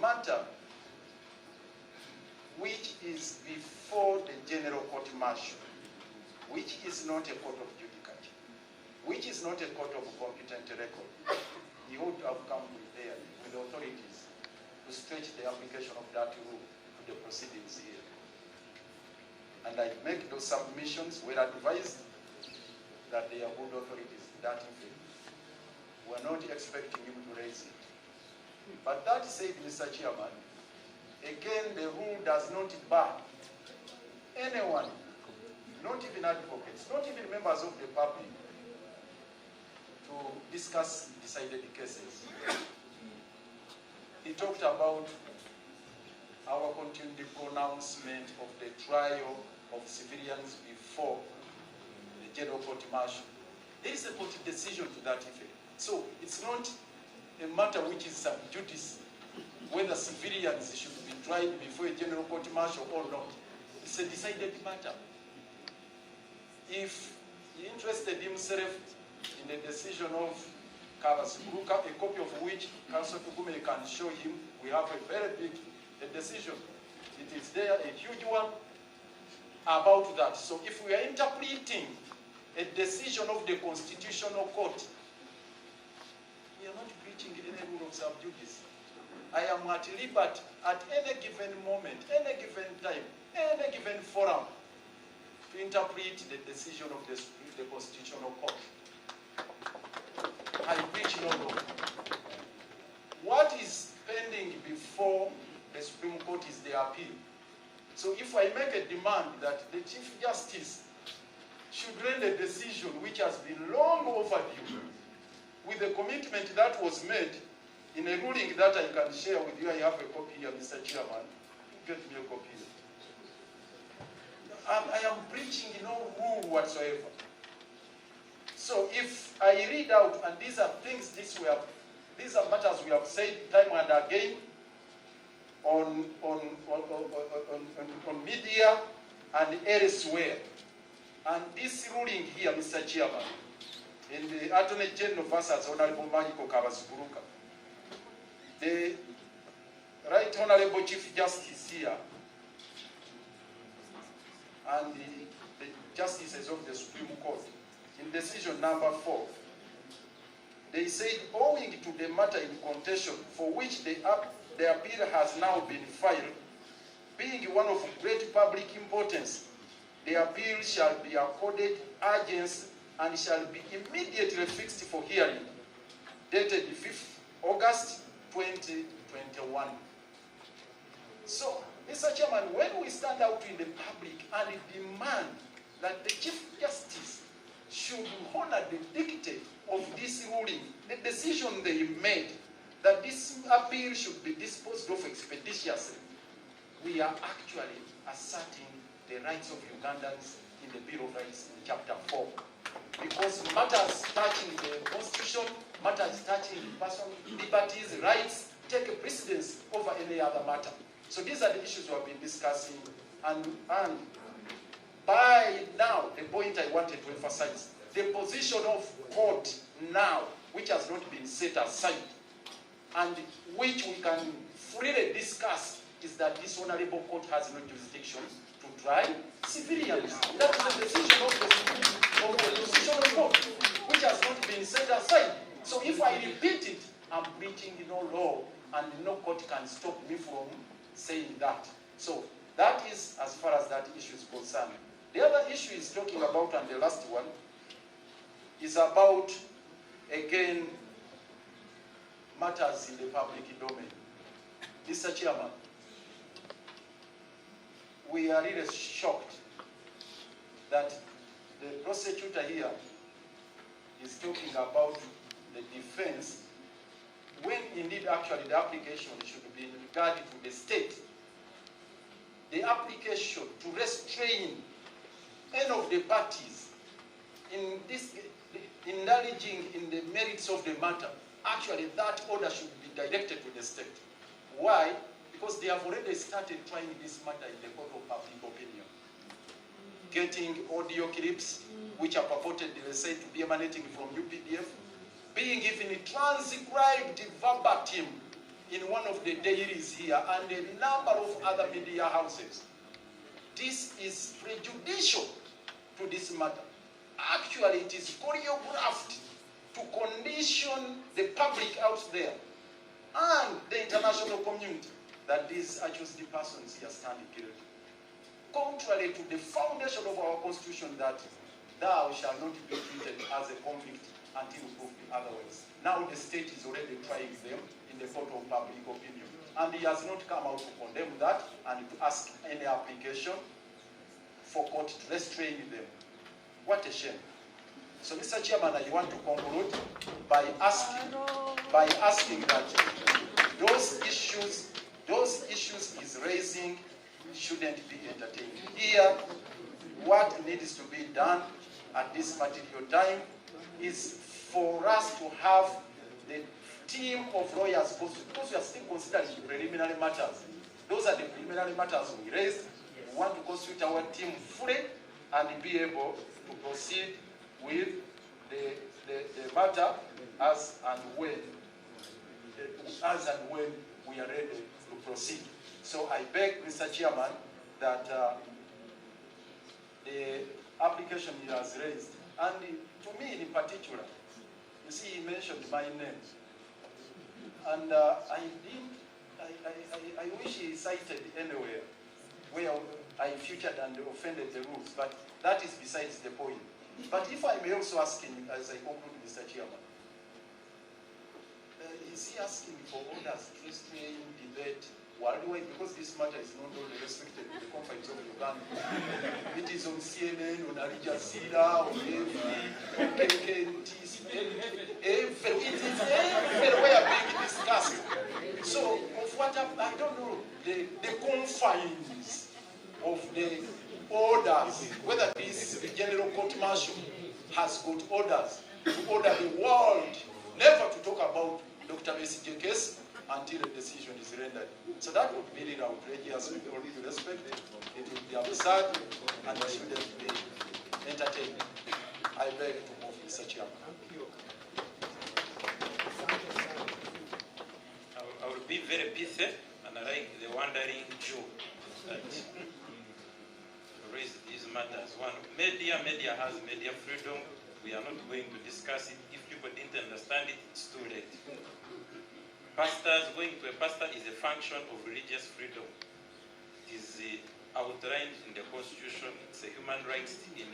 matter which is before the General Court Martial, which is not a court of judicature, which is not a court of competent record, he would have come prepared with the authorities to stretch the application of that rule to the proceedings here. And I make those submissions. We're advised that they are good authorities to that effect. We're not expecting him to raise it. But that said, Mr. Chairman, again, the rule does not bar anyone, not even advocates, not even members of the public, to discuss decided cases. He talked about our continued pronouncement of the trial of civilians before the General Court Martial. There is a court decision to that effect. So it's not a matter which is sub judice, whether civilians should be tried before a General Court Martial or not. It's a decided matter. If he interested himself in the decision of Ageesigika, a copy of which Council Tugume can show him, we have a very big decision. It is there, a huge one about that. So if we are interpreting a decision of the Constitutional Court, we are not breaching any rule of sub judice. I am at liberty at any given moment, any given time, any given forum to interpret the decision of the Constitutional Court. I breach no law. What is pending before the Supreme Court is the appeal. So if I make a demand that the Chief Justice should render a decision which has been long overdue, with the commitment that was made in a ruling that I can share with you, I have a copy here, Mr. Chairman. Get me a copy. I am breaching no rule whatsoever. So if I read out, and these are things, these are matters we have said time and again on media and elsewhere. And this ruling here, Mr. Chairman, in the Attorney General versus Honorable Michael Ageesigika, the Right Honorable Chief Justice here and the justices of the Supreme Court, in decision number 4, they said, owing to the matter in contention for which the appeal has now been filed, being one of great public importance, the appeal shall be accorded urgency and shall be immediately fixed for hearing, dated 5th August 2021. So, Mr. Chairman, when we stand out in the public and demand that the Chief Justice should honor the dictate of this ruling, the decision they made, that this appeal should be disposed of expeditiously, we are actually asserting the rights of Ugandans in the Bill of Rights in Chapter 4. Because matters touching the Constitution, matters touching personal liberties, rights, take a precedence over any other matter. So these are the issues we have been discussing, and by now, the point I wanted to emphasize, the position of court now, which has not been set aside, and which we can freely discuss, is that this honorable court has no jurisdiction to try civilians. That is the decision of the Constitutional Court, which has not been set aside. So if I repeat it, I'm breaching no law, and no court can stop me from saying that. So that is as far as that issue is concerned. The other issue is talking about, and the last one, is about, again, matters in the public domain. Mr. Chairman, we are really shocked that the prosecutor here is talking about the defense, when indeed actually the application should be in regard to the state. The application to restrain any of the parties in this, indulging in the merits of the matter, actually that order should be directed to the state. Why? Because they have already started trying this matter in the court of public opinion. Getting audio clips, which are purported, they say, to be emanating from UPDF, being even transcribed verbatim in one of the dailies here and a number of other media houses. This is prejudicial to this matter. Actually, it is choreographed to condition the public out there and the international community that these accused persons here stand guilty. Contrary to the foundation of our constitution that thou shalt not be treated as a convict until proved otherwise. Now the state is already trying them in the court of public opinion. And he has not come out to condemn that and to ask any application for court to restrain them. What a shame. So, Mr. Chairman, I want to conclude by asking that those issues he's raising shouldn't be entertained. Here, what needs to be done at this material time is for us to have the team of lawyers, because we are still considering preliminary matters. Those are the preliminary matters we raised. We want to constitute our team fully and be able to proceed with the matter as and when we are ready to proceed. So I beg, Mr. Chairman, that the application he has raised, and to me in particular, you see, he mentioned my name, and I wish he cited anywhere where I featured and offended the rules, but that is besides the point. But if I may also ask him, as I conclude, Mr. Chairman, is he asking for orders to restrain debate worldwide? Because this matter is not only restricted to the confines of Uganda. It is on CNN, on Ageesigika, on AV, on KKNT, it is everywhere being discussed. So, of what I don't know, the confines of the orders, whether this General Court Martial has got orders to order the world never to talk about Dr. Besigye case until a decision is rendered. So that would be really outrageous with all due respect. It would be absurd and it shouldn't be entertained. I beg to move, Mr. Chairman. I will be very pithy, and I like the wandering Jew that raised these matters. One, media has media freedom. We are not going to discuss it. If people didn't understand it, it's too late. Pastors, going to a pastor is a function of religious freedom. It is outlined in the Constitution. It's a human right in